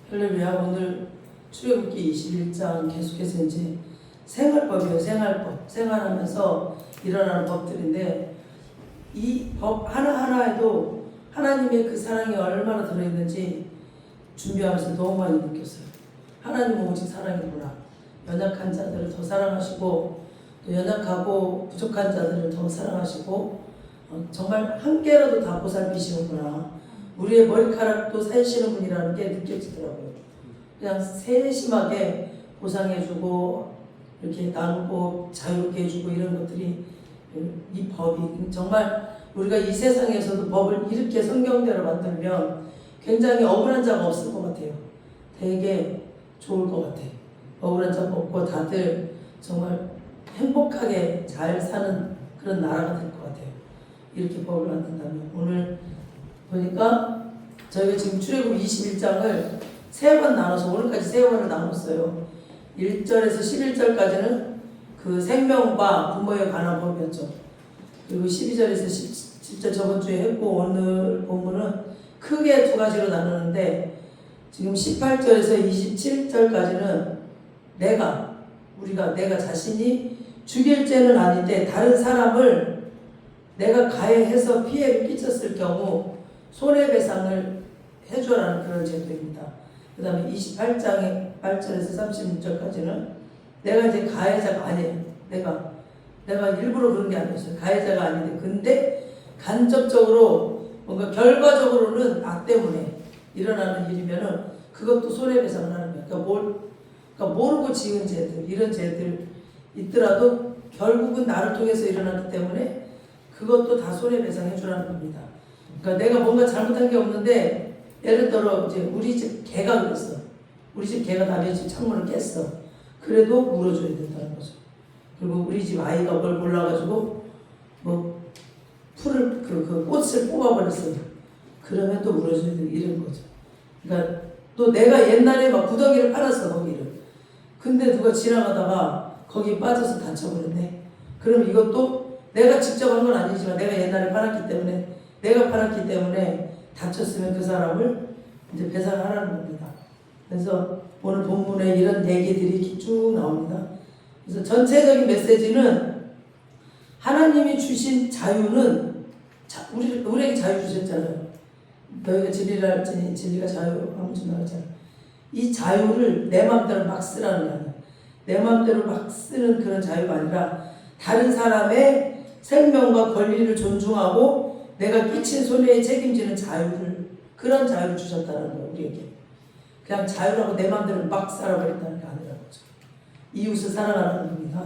할렐루야. 오늘 출애굽기 21장 계속해서 이제 생활법이에요. 생활법. 생활하면서 일어나는 법들인데 이 법 하나하나에도 하나님의 그 사랑이 얼마나 들어있는지 준비하면서 너무 많이 느꼈어요. 하나님은 오직 사랑이구나. 연약한 자들을 더 사랑하시고 또 연약하고 부족한 자들을 더 사랑하시고 정말 한 개라도 다 보살피시는구나. 우리의 머리카락도 세시는 분이라는 게 느껴지더라고요. 그냥 세심하게 보상해주고 이렇게 나누고 자유롭게 해주고 이런 것들이 이 법이 정말 우리가 이 세상에서도 법을 이렇게 성경대로 만들면 굉장히 억울한 자가 없을 것 같아요. 되게 좋을 것 같아요. 억울한 자가 없고 다들 정말 행복하게 잘 사는 그런 나라가 될 것 같아요. 이렇게 법을 만든다면. 오늘 보니까 저희가 지금 출애굽 21장을 3번 나눠서 오늘까지 3번을 나눴어요. 1절에서 11절까지는 그 생명과 부모에 관한 법이었죠. 그리고 12절에서 10절 저번 주에 했고 오늘 본문은 크게 2가지로 나누는데 지금 18절에서 27절까지는 내가 자신이 죽일 죄는 아닌데 다른 사람을 내가 가해해서 피해를 끼쳤을 경우 손해배상을 해줘라는 그런 제도입니다. 그 다음에 28장의 8절에서 36절까지는 내가 이제 가해자가 아니에요. 내가 일부러 그런 게 아니었어요. 가해자가 아닌데 근데 간접적으로 뭔가 결과적으로는 나 때문에 일어나는 일이면은 그것도 손해배상을 하는 거예요. 그러니까 모르고 지은 죄들 이런 죄들 있더라도 결국은 나를 통해서 일어나기 때문에 그것도 다 손해배상 해주라는 겁니다. 그러니까 내가 뭔가 잘못한 게 없는데 예를 들어 이제 우리 집 개가 그랬어. 우리 집 개가 남의 집 창문을 깼어. 그래도 물어줘야 된다는 거죠. 그리고 우리 집 아이가 뭘 몰라가지고 뭐 풀을 그 꽃을 뽑아버렸어요. 그러면 또 물어줘야 돼. 이런 거죠. 그러니까 또 내가 옛날에 막 구덩이를 팔았어 거기를. 근데 누가 지나가다가 거기 빠져서 다쳐버렸네. 그럼 이것도 내가 직접 한 건 아니지만 내가 옛날에 팔았기 때문에 다쳤으면 그 사람을 이제 배상하라는 겁니다. 그래서 오늘 본문에 이런 얘기들이 쭉 나옵니다. 그래서 전체적인 메시지는 하나님이 주신 자유는 우리에게 자유 주셨잖아요. 너희가 진리라 할지니 진리가 자유함을 준다 하잖아요. 이 자유를 내 마음대로 막 쓰라는 게 아니에요. 내 마음대로 막 쓰는 그런 자유가 아니라 다른 사람의 생명과 권리를 존중하고 내가 끼친 손해에 책임지는 자유를 그런 자유를 주셨다는 거예요. 우리에게. 그냥 자유라고 내 마음대로 막 살아버린다는 게 아니라는 거죠. 이웃을 사랑하는 겁니다.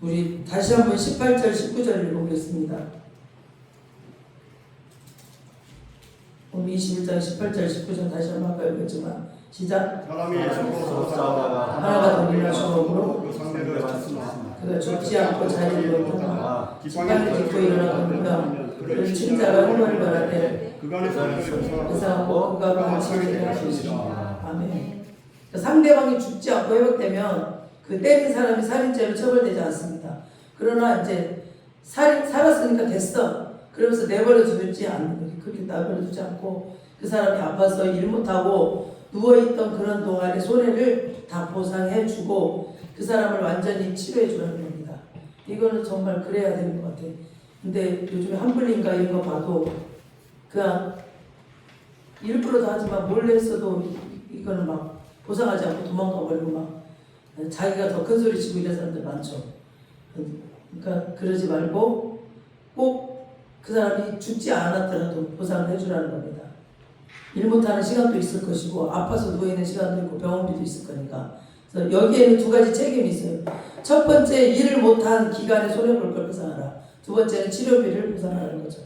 우리 다시 한번 18절 19절 읽어보겠습니다. 오늘 21장 18절 19절 다시 한번 아까 읽었지만 시작. 사람이 서로 싸우다가 하나가 동일한 수업으로 그 상대를 맞습니다. 그가 죽지 않고 자리를 못하다가 기판을 딛고 일어나거든요. 그를 친자가 흥분을 말하되 그간의 상대를 배상하고 그가 방치를 하시니라. 아멘. 상대방이 죽지 않고 회복되면 그 때린 사람이 살인죄로 처벌되지 않습니다. 그러나 이제 살았으니까 됐어. 그러면서 내버려 두지 않는 거예요. 그렇게 내버려 두지 않고 그 사람이 아파서 일 못하고 누워있던 그런 동안의 손해를 다 보상해주고 그 사람을 완전히 치료해주는 겁니다. 이거는 정말 그래야 되는 것 같아요. 근데 요즘에 한블린가 이런 거 봐도 그냥 일부러도 하지만 몰래 했어도 이거는 막 보상하지 않고 도망가 버리고 막 자기가 더 큰 소리 치고 이런 사람들 많죠. 그러니까 그러지 말고 꼭 그 사람이 죽지 않았더라도 보상을 해주라는 겁니다. 일 못하는 시간도 있을 것이고 아파서 누워있는 시간도 있고 병원비도 있을 거니까. 그래서 여기에는 2가지 책임이 있어요. 첫 번째, 일을 못한 기간에 손해볼 걸 보상하라. 두 번째는 치료비를 보상하는 거죠.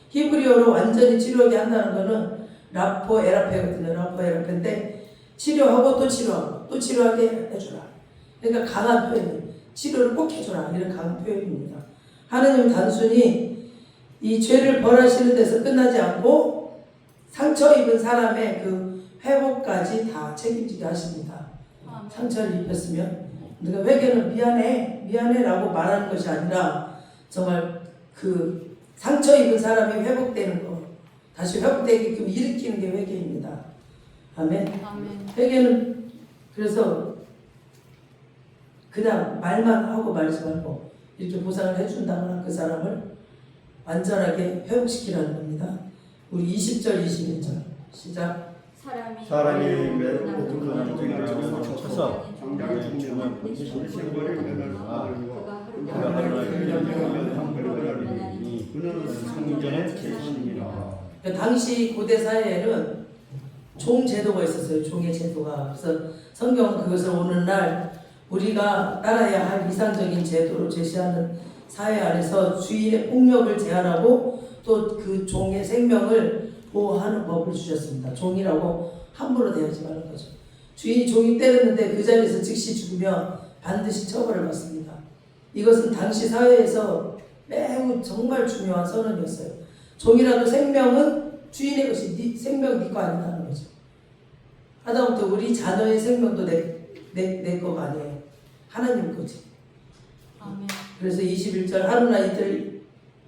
히브리어로 완전히 치료하게 한다는 거는 라포 에라페거든요. 라포 에라페인데 치료하고 또 치료하고 또 치료하게 해주라. 그러니까 강한 표현이에요. 치료를 꼭 해주라. 이런 강한 표현입니다. 하나님은 단순히 이 죄를 벌하시는 데서 끝나지 않고 상처 입은 사람의 그 회복까지 다 책임지게 하십니다. 상처를 입혔으면 우리가 회개는 미안해 라고 말하는 것이 아니라 정말 그 상처 입은 사람이 회복되는 거 다시 회복되게끔 일으키는 게 회개입니다. 아멘. 아멘. 회개는 그래서 그냥 말만 하고 말지 말고 이렇게 보상을 해준다거나 그 사람을 완전하게 회복시키라는 겁니다. 우리 20절 21절 시작. 사람이 모든 것 중에 쳐서 장장이 주면 번지시는 신고를 그가 그가 하루나 1년 그는 그는 성전의 제신이라. 당시 고대 사회에는 종 제도가 있었어요. 종의 제도가. 그래서 성경은 그것을 오늘날 우리가 따라야 할 이상적인 제도로 제시하는 사회 안에서 주인의 폭력을 제한하고 또 그 종의 생명을 보호하는 법을 주셨습니다. 종이라고 함부로 대하지 말는 거죠. 주인이 종이 때렸는데 그 자리에서 즉시 죽으면 반드시 처벌을 받습니다. 이것은 당시 사회에서 매우 정말 중요한 선언이었어요. 종이라도 생명은 주인의 것이 생명 네 거 아니다는 거죠. 하다못해 우리 자녀의 생명도 내 거가 아니에요. 하나님 거지. 아멘. 그래서 21절 하루나 이틀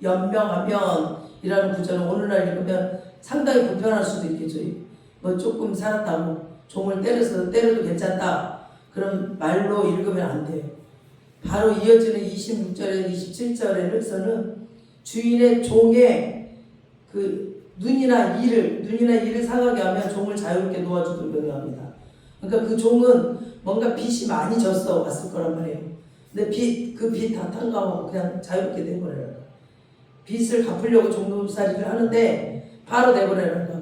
연명하면 이라는 구절은 오늘날 읽으면 상당히 불편할 수도 있겠죠. 뭐 조금 살았다고 종을 때려도 괜찮다. 그런 말로 읽으면 안 돼요. 바로 이어지는 26절에 27절에서는 주인의 종의 그 눈이나 이를 상하게 하면 종을 자유롭게 놓아주도록 명령합니다. 그러니까 그 종은 뭔가 빚이 많이 졌어 왔을 거란 말이에요. 근데 그 빚 다 탕감하고 그냥 자유롭게 내보내라는 거야. 빚을 갚으려고 종노살이를 하는데 바로 내보내라는 거야.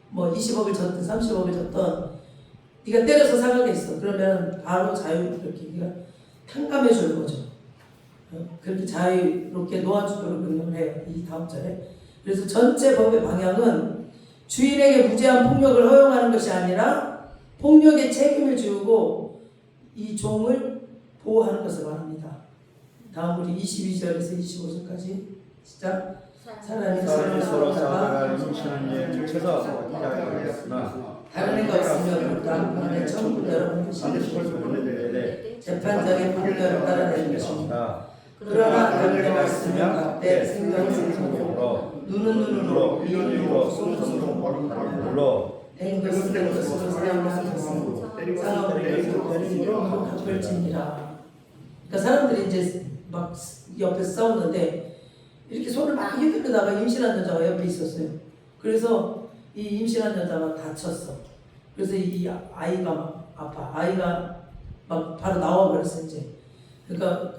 뭐 20억을 졌든 30억을 졌든 네가 때려서 상하게 했어. 그러면 바로 자유롭게 네가 탕감해 주는 거죠. 그렇게 자유롭게 놓아주도록 명령을 해요. 이 다음 절에. 그래서 전체 법의 방향은 주인에게 무제한 폭력을 허용하는 것이 아니라 폭력의 책임을 지우고 이 종을 보호하는 것을 말합니다. 다음 우리 22절에서 25절까지 시작. 사람이 서로 싸우다가 임신한 일을 쳐서 이야기하였으나 다른 애가 없으면 땅에 천국 여러분 것이 재판장의 판결을 따라내는 것입니다. 그러나 다른 애가 있으면 그때 생명을 생명으로 눈은 눈으로 이는 이로 손은 손으로 물로 된 것은 된 것으로 사용하는 것은 상하버리는 것으로 갚을 지니라. 그러니까 사람들이 이제 막 옆에서 싸우는데 이렇게 손을 막 휘두르다가 임신한 여자가 옆에 있었어요. 그래서 이 임신한 여자가 다쳤어. 그래서 이 아이가 막 아파. 아이가 막 바로 나와버렸어 이제. 그러니까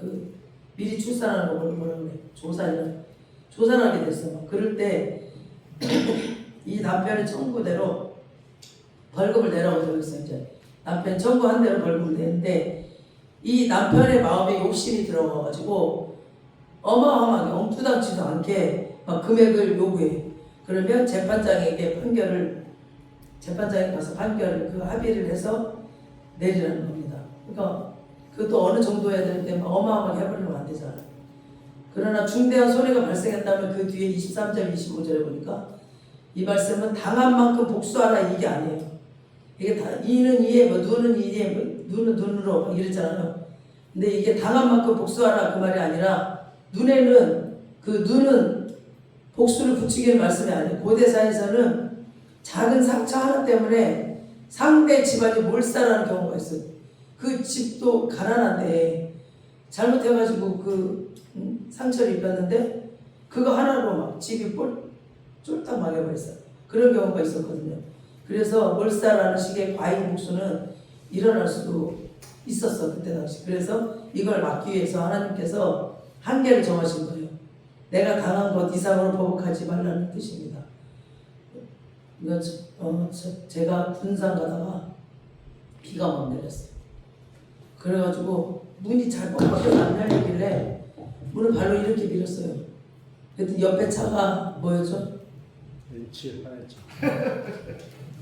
미리 출산하는 거 뭐라 그래? 조산하게 됐어. 막 그럴 때 이 남편의 청구대로 벌금을 내라고 적었어요. 이제 남편 청구한 대로 벌금을 내는데 이 남편의 마음에 욕심이 들어가가지고 어마어마하게 엉뚱하지도 않게 막 금액을 요구해. 그러면 재판장에 가서 판결을 합의를 해서 내리라는 겁니다. 그러니까 그것도 어느 정도 해야 되는데 어마어마하게 해버리면 안 되잖아요. 그러나 중대한 손해가 발생했다면 그 뒤에 23절 25절에 보니까 이 말씀은 당한 만큼 복수하라 이게 아니에요. 이게 다 이는 이에 뭐 눈은 이에 뭐 눈은 눈으로 막 이랬잖아요. 근데 이게 당한 만큼 복수하라 그 말이 아니라 눈에는 눈은 복수를 붙이기는 말씀이 아니에요. 고대사에서는 작은 상처 하나 때문에 상대 집안이 몰살하는 경우가 있어요. 그 집도 가난한데 잘못해가지고 상처를 입혔는데 그거 하나로 막 집이 쫄딱 망해버렸어요. 그런 경우가 있었거든요. 그래서 몰살하는 식의 과잉 복수는 일어날 수도 있었어 그때 당시. 그래서 이걸 막기 위해서 하나님께서 한계를 정하신 거예요. 내가 당한 것 이상으로 보복하지 말라는 뜻입니다. 제가 군산 가다가 비가 막 내렸어요. 그래가지고 문이 잘 뻑뻑해서 안 열리길래 문을 발로 이렇게 밀었어요. 그랬더니 옆에 차가 뭐였죠? 벤치 하였죠.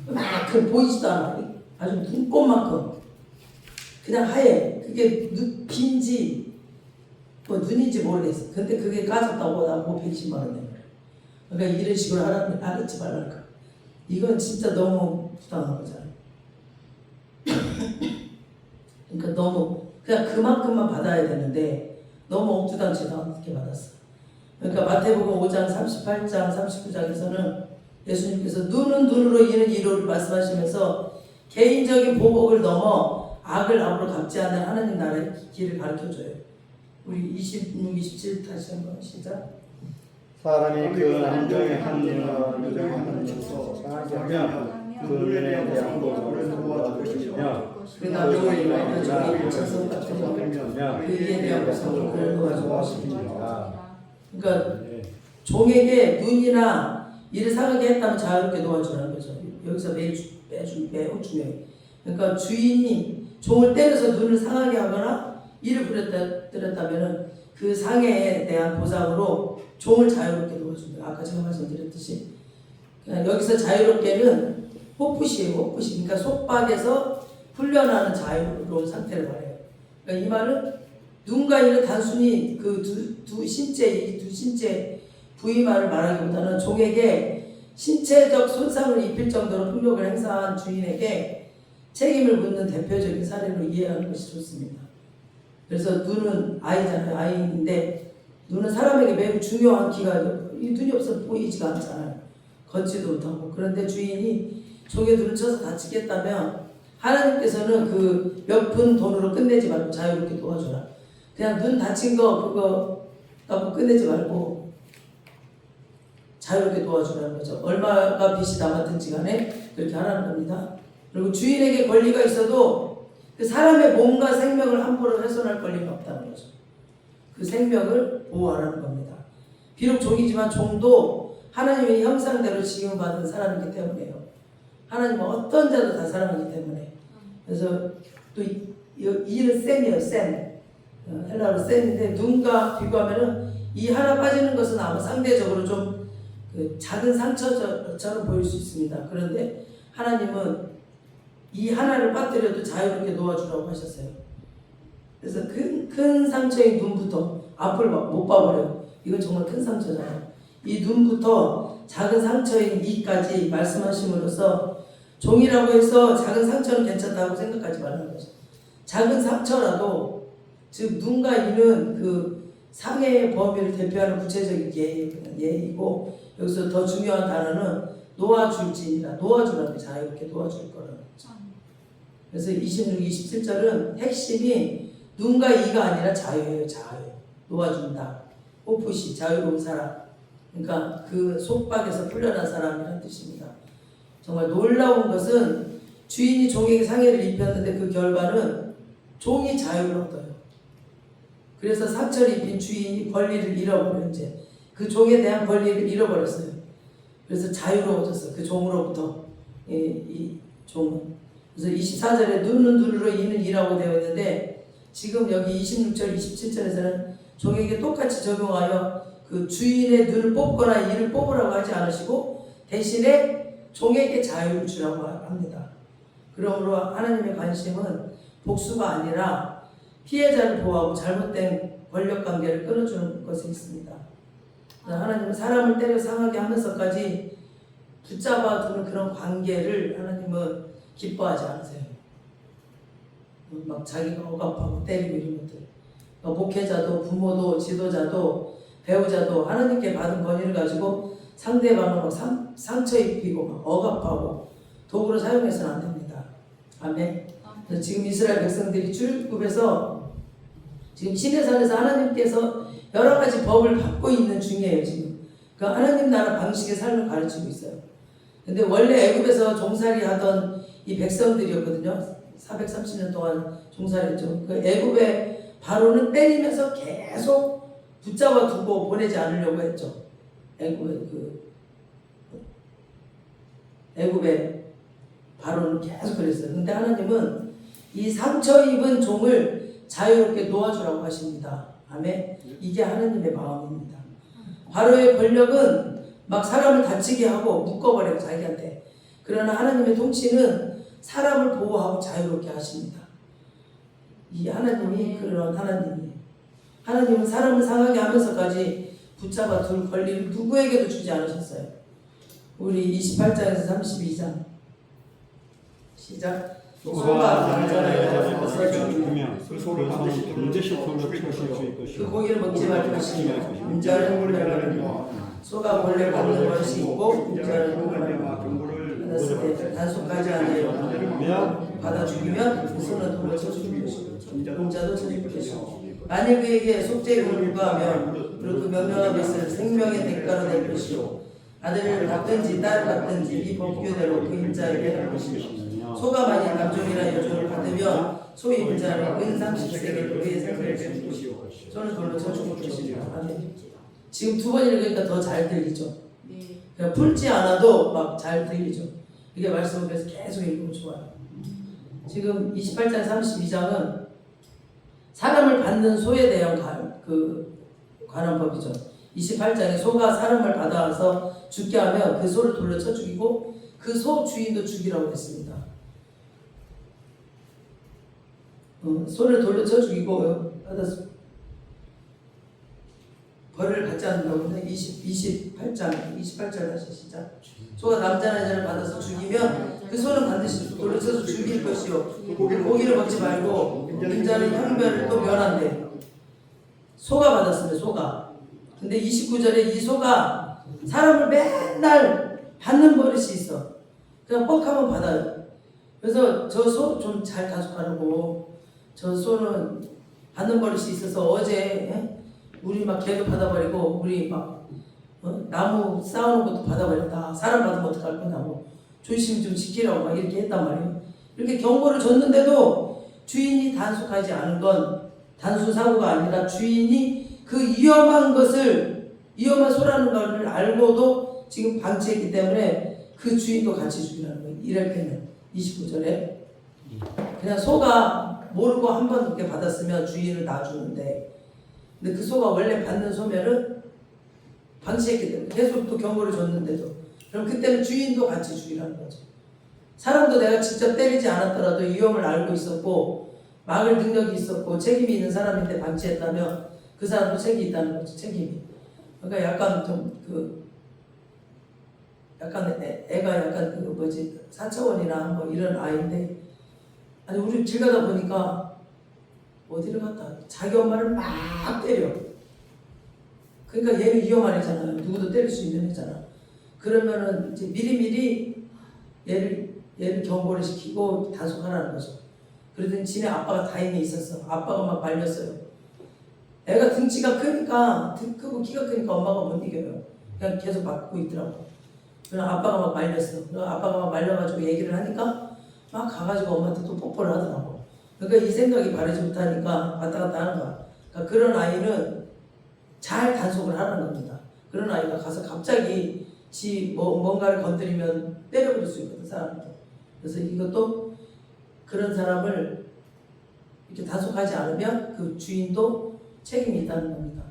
막 보이지도 않아. 아주 눈꽃만큼 그냥 하얘. 그게 빈지 뭐 눈인지 모르겠어. 근데 그게 까졌다고 나보고 120만 원 내는 거야. 그러니까 이런 식으로 하지 말라니까. 이건 진짜 너무 부당한 거잖아요. 그러니까 너무 그냥 그만큼만 받아야 되는데 너무 엉뚱한 죄당하게 받았어. 그러니까 마태복음 5장 38장 39장에서는 예수님께서 눈은 눈으로 이는 이로를 말씀하시면서 개인적인 보복을 넘어 악을 악으로 갚지 않는 하나님 나라의 길을 가르쳐줘요. 우리 26, 27 다시 한번 시작. 사람이 그 남정의 한 여정의 한 척서 상하게 하면 그 눈에 대한 보복을 도와주시며 그 남정의 이마에 종이 척서 같은 그 이에 대한 보복을 도와주십니다. 그러니까 종에게 눈이나 일을 상하게 했다면 자유롭게 도와주라는 거죠. 여기서 매우 중요해요. 그러니까 주인이 종을 때려서 눈을 상하게 하거나 일을 부렸다면 그 상해에 대한 보상으로 종을 자유롭게 도와줍니다. 아까 제가 말씀드렸듯이 여기서 자유롭게는 호프시예요. 호프시. 그러니까 속박에서 풀려나는 자유로운 상태를 말해요. 그러니까 이 말은 눈과 이는 단순히 그 두 신체 부위만을 말하기보다는 종에게 신체적 손상을 입힐 정도로 폭력을 행사한 주인에게 책임을 묻는 대표적인 사례로 이해하는 것이 좋습니다. 그래서 눈은 아이잖아요. 아이인데 눈은 사람에게 매우 중요한 기관이에요. 이 눈이 없어서 보이지가 않잖아요. 걷지도 못하고. 그런데 주인이 종의 눈을 쳐서 다치겠다면 하나님께서는 그 몇 푼 돈으로 끝내지 말고 자유롭게 도와줘라. 그냥 눈 다친 거 그거 갖고 끝내지 말고 자유롭게 도와주라는 거죠. 얼마가 빚이 남았든지 간에 그렇게 하라는 겁니다. 그리고 주인에게 권리가 있어도 그 사람의 몸과 생명을 함부로 훼손할 권리가 없다는 거죠. 그 생명을 보호하라는 겁니다. 비록 종이지만 종도 하나님의 형상대로 지음받은 사람이기 때문에요. 하나님은 어떤 자도 다 사랑하기 때문에. 그래서 또 이는 셈이에요. 셈. 헬라어로 셈인데 눈과 비교하면은 이 하나 빠지는 것은 아마 상대적으로 좀 그 작은 상처처럼 보일 수 있습니다. 그런데 하나님은 이 하나를 빠뜨려도 자유롭게 놓아주라고 하셨어요. 그래서 큰 상처의 눈부터 앞을 못 봐버려요. 이건 정말 큰 상처잖아요. 이 눈부터 작은 상처인 이까지 말씀하심으로써 종이라고 해서 작은 상처는 괜찮다고 생각하지 말라는 거죠. 작은 상처라도 즉 눈과 이는 그 상해의 범위를 대표하는 구체적인 예이고 여기서 더 중요한 단어는 놓아줄지니라 놓아주라는 자유롭게 놓아줄 거라는 거죠. 그래서 26, 27절은 핵심이 눈과 이가 아니라 자유예요. 자유. 놓아준다. 오프시 자유로운 사람. 그러니까 그 속박에서 풀려난 사람이라는 뜻입니다. 정말 놀라운 것은 주인이 종에게 상해를 입혔는데 그 결과는 종이 자유를 얻어요. 그래서 상처를 입힌 주인이 권리를 잃어버려 이제 그 종에 대한 권리를 잃어버렸어요. 그래서 자유로워졌어요. 그 종으로부터 이 종은. 그래서 24절에 눈은 눈으로 이는 이라고 되어 있는데 지금 여기 26절, 27절에서는 종에게 똑같이 적용하여 그 주인의 눈을 뽑거나 이를 뽑으라고 하지 않으시고 대신에 종에게 자유를 주라고 합니다. 그러므로 하나님의 관심은 복수가 아니라 피해자를 보호하고 잘못된 권력관계를 끊어주는 것에 있습니다. 하나님은 사람을 때려 상하게 하면서까지 붙잡아 두는 그런 관계를 하나님은 기뻐하지 않으세요. 막 자기가 억압하고 때리고 이런 것들. 목회자도 부모도 지도자도 배우자도 하나님께 받은 권위를 가지고 상대방을 막 상처 입히고 막 억압하고 도구로 사용해서는 안 됩니다. 아멘. 지금 이스라엘 백성들이 출애굽에서 지금 시내산에서 하나님께서 여러 가지 법을 받고 있는 중이에요. 지금 그 하나님 나라 방식의 삶을 가르치고 있어요. 근데 원래 애굽에서 종살이 하던 이 백성들이었거든요. 430년 동안 종살이했죠. 그 애굽의 바로는 때리면서 계속 붙잡아 두고 보내지 않으려고 했죠. 애굽의 바로는 계속 그랬어요. 근데 하나님은 이 상처 입은 종을 자유롭게 놓아주라고 하십니다. 아멘. 이게 하나님의 마음입니다. 바로의 권력은 막 사람을 다치게 하고 묶어버려요. 자기한테. 그러나 하나님의 통치는 사람을 보호하고 자유롭게 하십니다. 이 하나님이 그런 하나님이에요. 하나님은 사람을 상하게 하면서까지 붙잡아 둘 권리를 누구에게도 주지 않으셨어요. 우리 28장에서 32장 시작. 소가 남자나 여자를 벗어 벗어 죽이면 죽이면 그 소는 반드시 돌로 쳐줄 수 그 고기를 먹지 말 것이며 것이며 인자는 물려가며 소가 원래 받는 것이 있고 인자는 경고를 받았을 때 단속하지 않으려 받아 죽이면 그 소는 돌로 쳐 죽일 것이고 공자도 쳐 죽일 것이고 만일 그에게 속죄금을 부과하면 그리고 그 명령한 것을 생명의 대가로 낼 것이요 아들을 받든지 딸을 받든지 이 법규대로 그 인자에게 할 것이요 소가 만일 남종이나 여종을 받으면 소 인자는 은 30세계를 그의 생명을 줄 것이요 소는 돌로 쳐 죽일 것이요 아멘. 지금 두 번 읽으니까 더 잘 들리죠. 그냥 풀지 않아도 막 잘 들리죠. 이게 말씀을 그래서 계속 읽으면 좋아요. 지금 28장 32장은 사람을 받는 소에 대한 관한 법이죠. 28장에 소가 사람을 받아와서 죽게 하면 그 소를 돌려 쳐 죽이고 그 소 주인도 죽이라고 했습니다. 소를 돌려 쳐 죽이고 받아서 벌을 받지 않는다고 했는데 28장 다시 시작. 소가 남자나 여자를 받아서 죽이면 그 소는 반드시 돌려 쳐서 죽일 것이요 고기를 먹지 말고 인자는 형벌을 또 면한대. 소가 받았습니다. 소가. 근데 29절에 이 소가 사람을 맨날 받는 버릇이 있어. 그냥 뻑하면 받아요. 그래서 저 소 좀 잘 단속하라고. 저 소는 받는 버릇이 있어서 어제 우리 막 개도 받아버리고 우리 막 나무 쌓아놓은 것도 받아버렸다. 사람 받으면 어떡할 거냐고 조심 좀 지키라고 막 이렇게 했단 말이에요. 이렇게 경고를 줬는데도 주인이 단속하지 않은 건 단순 사고가 아니라 주인이 그 위험한 소라는 걸 알고도 지금 방치했기 때문에 그 주인도 같이 죽이라는 거예요. 이럴 때는 29절에 그냥 소가 모르고 한 번 그렇게 받았으면 주인을 놔주는데 근데 그 소가 원래 받는 소면은 방치했기 때문에 계속 또 경고를 줬는데도 그럼 그때는 주인도 같이 죽이라는 거죠. 사람도 내가 직접 때리지 않았더라도 위험을 알고 있었고 막을 능력이 있었고 책임이 있는 사람인데 방치했다면 그 사람도 책임이 있다는 거죠. 책임이. 그러니까 약간 좀 애가 약간 사차원이나 뭐 이런 아이인데 아니 우리 길 가다 보니까 어디를 갔다 자기 엄마를 막 때려. 그러니까 얘는 위험한 애잖아요. 누구도 때릴 수 있는 애잖아. 그러면은 이제 미리미리 얘를 경고를 시키고 단속하라는 거죠. 그러더니 지네 아빠가 다행히 있었어. 아빠가 막 말렸어요. 애가 등치가 크니까 크고 키가 크니까 엄마가 못 이겨요. 그냥 계속 맞고 있더라고. 그래서 아빠가 막 말렸어. 그래서 아빠가 막 말려가지고 얘기를 하니까 막 가가지고 엄마한테 또 뽀뽀를 하더라고. 그러니까 이 생각이 바르지 못하니까 왔다 갔다 하는 거야. 그러니까 그런 아이는 잘 단속을 하라는 겁니다. 그런 아이가 가서 갑자기 뭔가를 건드리면 때려버릴 수 있거든, 사람한테. 그래서 이것도 그런 사람을 이렇게 단속하지 않으면 그 주인도 책임이 있다는 겁니다.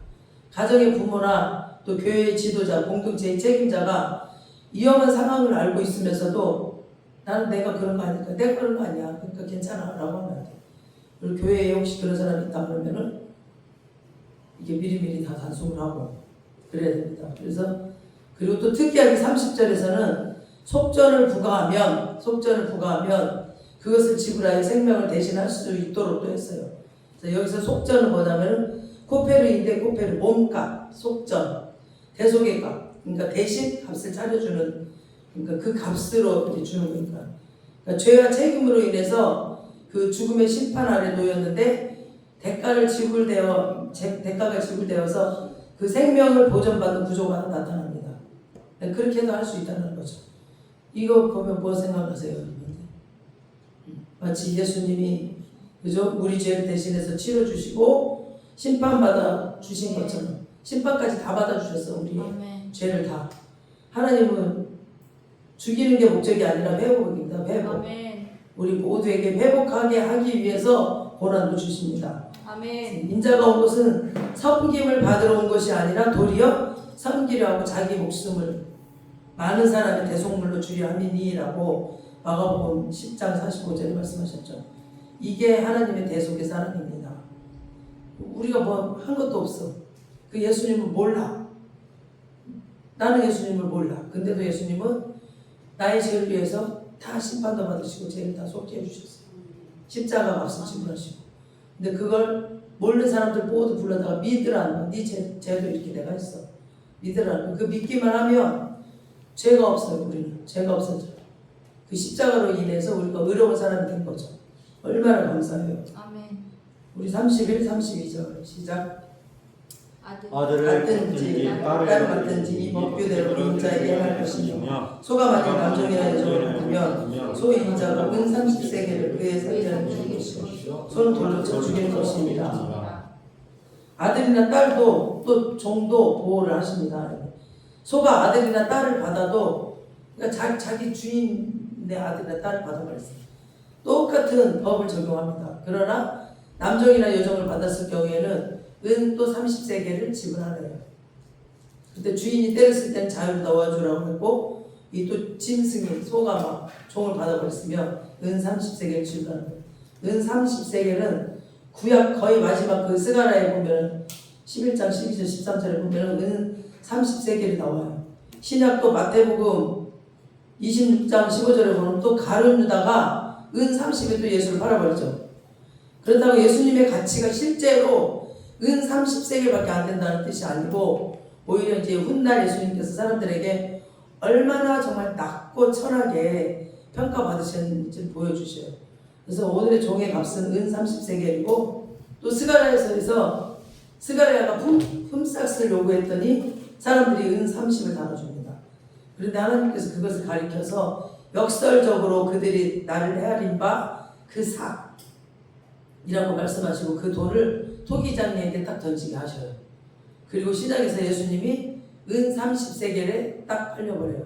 가정의 부모나 또 교회의 지도자, 공동체의 책임자가 위험한 상황을 알고 있으면서도 나는 내가 그런 거 아니까 내가 그런 거 아니야. 그러니까 괜찮아 라고 하면 안 돼. 그리고 교회에 혹시 그런 사람이 있다 그러면은 이게 미리미리 다 단속을 하고 그래야 됩니다. 그리고 또 특이하게 30절에서는 속전을 부과하면 그것을 지불하여 생명을 대신할 수 있도록 또 했어요. 그래서 여기서 속전은 뭐냐면은 코페르인데 코페르 몸값, 속전, 대속의 값. 그러니까 대신 값을 차려주는 그러니까 그 값으로 이렇게 주는 거니까. 그러니까 죄와 책임으로 인해서 그 죽음의 심판 아래 놓였는데 대가가 지불되어서 그 생명을 보전받는 구조가 나타납니다. 그렇게도 할 수 있다는 거죠. 이거 보면 뭐 생각하세요, 여러분? 마치 예수님이 그죠? 우리 죄를 대신해서 치러주시고 심판받아 주신 것처럼 심판까지 다 받아주셨어. 우리 죄를 다. 하나님은 죽이는 게 목적이 아니라 회복입니다. 회복. 아멘. 우리 모두에게 회복하게 하기 위해서 고난도 주십니다. 아멘. 인자가 온 것은 섬김을 받으러 온 것이 아니라 도리어 섬기려 하고 자기 목숨을 많은 사람의 대속물로 주려 함이니라고 마가복음 10장 45절에 말씀하셨죠. 이게 하나님의 대속의 사랑입니다. 우리가 뭐 한 것도 없어. 그 예수님을 몰라. 나는 예수님을 몰라. 근데도 예수님은 나의 죄를 위해서 다 심판도 받으시고 죄를 다 속게 해주셨어요. 십자가 값을 지불하시고. 근데 그걸 모르는 사람들 모두 불러다가 믿으라는 거. 네 죄도 이렇게 내가 했어. 믿으라는 거. 그 믿기만 하면 죄가 없어요. 우리는 죄가 없어져. 그 십자가로 인해서 우리가 의로운 사람이 된 거죠. 얼마나 감사해요. 아멘. 우리 31, 32절 시작. 아들을 받든지 딸을 받든지 이 법규대로 인자에게 할 것이며 소가 만일 남종이나 여종을 받으면 소인자가 은 30세겔을 그의 살자를 줄 것이요 소는 돌로 쳐 죽일 것입니다. 아들이나 딸도 또 종도 보호를 하십니다. 소가 아들이나 딸을 받아도 그러니까 자기 주인의 아들이나 딸을 받아버렸어요. 똑같은 법을 적용합니다. 그러나 남종이나 여종을 받았을 경우에는 은 또 30세겔을 지불하래요. 그때 주인이 때렸을 땐 자유로 넣어주라고 했고 이 또 짐승이 소가 막 종을 받아버렸으면 은 30세겔 지불하는 거예요. 은 30세겔은 구약 거의 마지막 그 스가랴에 보면 11장 12절 13절에 보면 은 30세겔이 나와요. 신약도 마태복음 26장 15절에 보면 또 가룟 유다가 은 30에 또 예수를 팔아버리죠. 그렇다고 예수님의 가치가 실제로 은 30세겔밖에 안 된다는 뜻이 아니고 오히려 이제 훗날 예수님께서 사람들에게 얼마나 정말 낮고 천하게 평가받으셨는지 보여주셔요. 그래서 오늘의 종의 값은 은 30세겔이고 또 스가랴에서 스가랴가 품삯을 요구했더니 사람들이 은 30을 나눠줍니다. 그런데 하나님께서 그것을 가리켜서 역설적으로 그들이 나를 헤아린 바 그 삭이라고 말씀하시고 그 돈을 토기장녀에게 딱 던지게 하셔요. 그리고 시작에서 예수님이 은 30세겔에 딱 팔려버려요.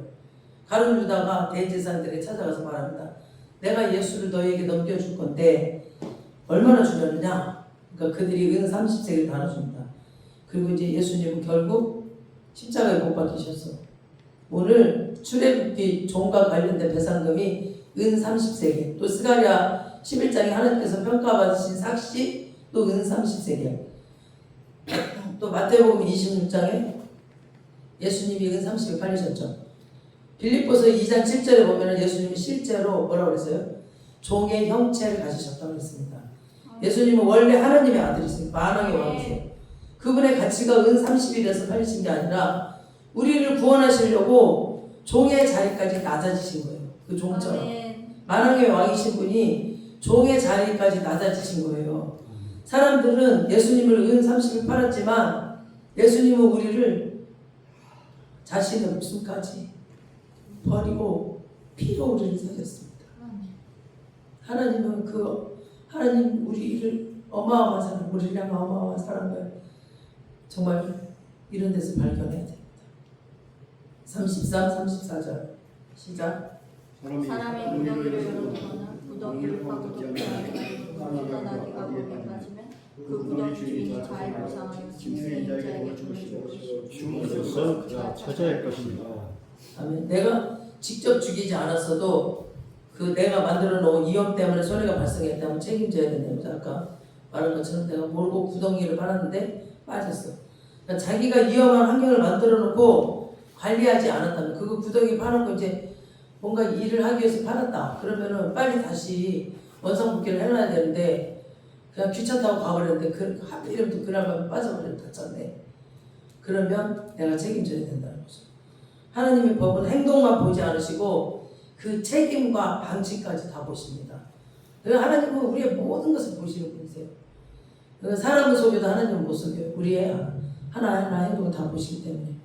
가룟 유다가 대제사장들에게 찾아가서 말합니다. 내가 예수를 너희에게 넘겨줄 건데 얼마나 주려느냐? 그러니까 그들이 은 30세겔 나눠줍니다. 그리고 이제 예수님은 결국 십자가에 못 박히셨어. 오늘 출애굽기 종과 관련된 배상금이 은 30세겔, 또 스가랴 11장에 하나님께서 평가받으신 삭시 또 은 30세겔, 또 마태복음 26장에 예수님이 은 30을 팔리셨죠. 빌립보서 2장 7절에 보면 예수님이 실제로 뭐라고 그랬어요? 종의 형체를 가지셨다고 했습니다. 예수님은 원래 하나님의 아들이세요. 만왕의 왕이세요. 그분의 가치가 은 30이라서 팔리신 게 아니라 우리를 구원하시려고 종의 자리까지 낮아지신 거예요. 그 종처럼. 만왕의 왕이신 분이 종의 자리까지 낮아지신 거예요. 사람들은 예수님을 은 30을 팔았지만 예수님은 우리를 자신의 목숨까지 버리고 피로 우리를 살렸습니다. 하나님은 하나님 우리를 어마어마한 사람, 우리를 향한 어마어마한 사랑을 정말 이런 데서 발견해야 됩니다. 33, 34절 시작. 사람의 무더기를 열어두거나 무더기를 파고도 떠나기가 거기에 빠지면 그 무더기 주인이 잘 보상하여 짐승의 자에게 보내주고 죽음으로써 그가 처자일 것입니다. 아멘. 내가 직접 죽이지 않았어도 그 내가 만들어 놓은 위험 때문에 손해가 발생했다면 책임져야 된다면서 아까 말한 것처럼 내가 모르고 구덩이를 팔았는데 빠졌어. 그러니까 자기가 위험한 환경을 만들어 놓고 관리하지 않았다면 그거 구덩이 파놓고 이제 뭔가 일을 하기 위해서 팔았다. 그러면은 빨리 다시 원상복귀를 해놔야 되는데 그냥 귀찮다고 가버렸는데 하필이면 또 그날만 빠져버려 다쳤네. 그러면 내가 책임져야 된다는 거죠. 하나님의 법은 행동만 보지 않으시고 그 책임과 방치까지 다 보십니다. 그러니까 하나님은 우리의 모든 것을 보시는 분이세요. 그러니까 사람을 속여도 하나님은 못 속여요. 우리의 하나하나 행동을 다 보시기 때문에.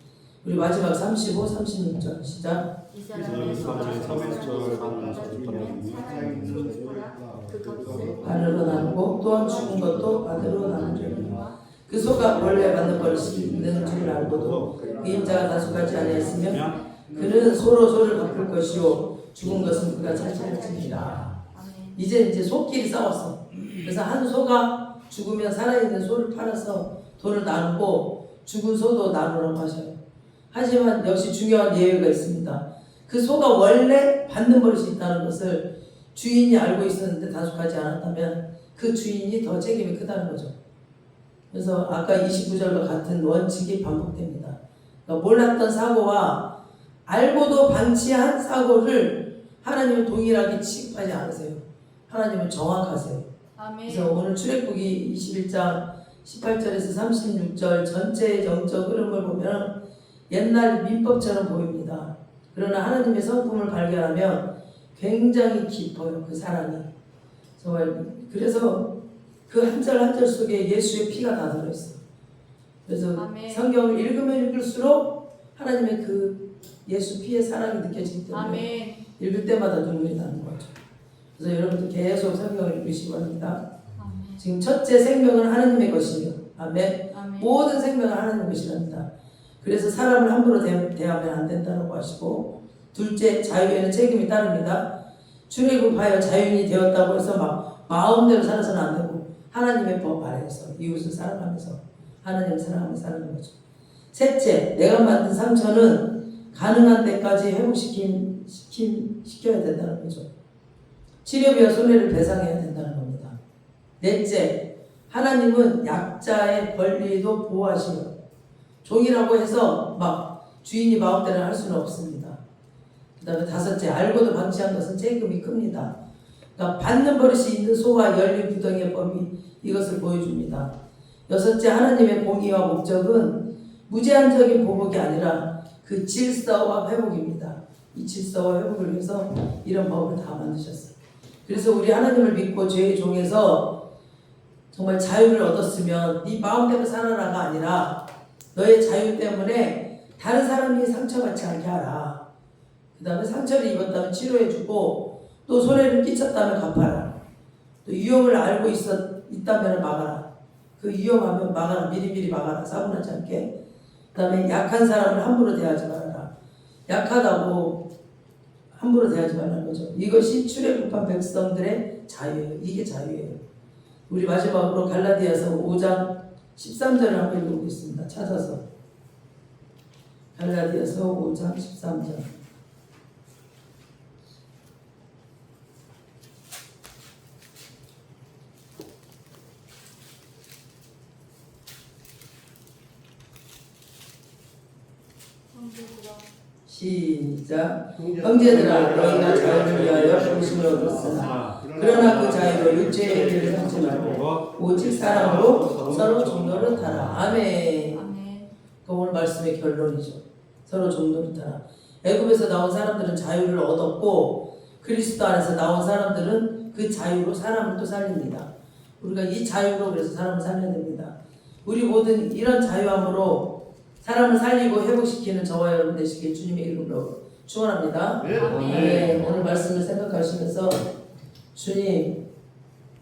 우리 마지막 35, 36절 시작. 이 사람의 성을 반으로 나누고 또한 죽은 것도 반으로 나누리라. 그 소가 원래 받는 것이 있는 줄 알고도 그 인자가 다수가지 아니했으면 그는 소를 갚을 것이요 죽은 것은 그가 차지할지니라. 이제 소끼리 싸웠어. 그래서 한 소가 죽으면 살아있는 소를 팔아서 돈을 나누고 죽은 소도 나누라고 하셔요. 하지만 역시 중요한 예외가 있습니다. 그 소가 원래 받는 버릇이 있다는 것을 주인이 알고 있었는데 단속하지 않았다면 그 주인이 더 책임이 크다는 거죠. 그래서 아까 29절과 같은 원칙이 반복됩니다. 그러니까 몰랐던 사고와 알고도 방치한 사고를 하나님은 동일하게 취급하지 않으세요. 하나님은 정확하세요. 그래서 아멘. 오늘 출애굽기 21장 18절에서 36절 전체의 영적 흐름을 보면 옛날 민법처럼 보입니다. 그러나 하나님의 성품을 발견하면 굉장히 깊어요. 그 사랑이. 정말 그래서 그 한 절 한 절 속에 예수의 피가 다 들어있어요. 그래서 아멘. 성경을 읽으면 읽을수록 하나님의 그 예수 피의 사랑이 느껴지기 때문에 아멘. 읽을 때마다 눈물이 나는 거죠. 그래서 여러분들 계속 성경을 읽으시기 바랍니다. 아멘. 지금 첫째 생명은 하나님의 것이요. 아멘. 아멘. 모든 생명은 하나님의 것이랍니다. 그래서 사람을 함부로 대하면 안 된다고 하시고, 둘째, 자유에는 책임이 따릅니다. 출애굽하여 자유인이 되었다고 해서 막 마음대로 살아서는 안 되고 하나님의 법 아래에서 이웃을 사랑하면서 하나님을 사랑하면서 사는 거죠. 셋째, 내가 만든 상처는 가능한 데까지 회복시켜야 된다는 거죠. 치료비와 손해를 배상해야 된다는 겁니다. 넷째, 하나님은 약자의 권리도 보호하시며 종이라고 해서 막 주인이 마음대로 할 수는 없습니다. 그 다음에 다섯째, 알고도 방치한 것은 책임이 큽니다. 그러니까 받는 버릇이 있는 소와 열린 구덩이의 법이 이것을 보여줍니다. 여섯째, 하나님의 공의와 목적은 무제한적인 보복이 아니라 그 질서와 회복입니다. 이 질서와 회복을 위해서 이런 법을 다 만드셨어요. 그래서 우리 하나님을 믿고 죄의 종에서 정말 자유를 얻었으면 네 마음대로 살아라가 아니라 너의 자유 때문에 다른 사람이 상처받지 않게 하라. 그 다음에 상처를 입었다면 치료해주고 또 손해를 끼쳤다면 갚아라. 또 위험을 알고 있다면 막아라. 그 위험하면 막아라. 미리미리 막아라. 사분하지 않게. 그 다음에 약한 사람을 함부로 대하지 말아라. 약하다고 함부로 대하지 말라는 거죠. 이것이 출애굽한 백성들의 자유예요. 이게 자유예요. 우리 마지막으로 갈라디아서 5장 13절을 한번 읽어보겠습니다. 찾아서 갈라디아서 5장 13절. 시작. 형제들아, 너희가 자유를 위하여 부르심을 얻었으나 그러나 그 자유로 육체의 길을 삼지 말고 오직 사랑으로 서로 종로를 타라. 아멘. 아멘. 그 오늘 말씀의 결론이죠. 서로 종로를 타라. 애굽에서 나온 사람들은 자유를 얻었고 그리스도 안에서 나온 사람들은 그 자유로 사람을 또 살립니다. 우리가 이 자유로 그래서 사람을 살려야 됩니다. 우리 모든 이런 자유함으로 사람을 살리고 회복시키는 저와 여러분 되시길 주님의 이름으로 축원합니다. 아멘. 네, 오늘 말씀을 생각하시면서 주님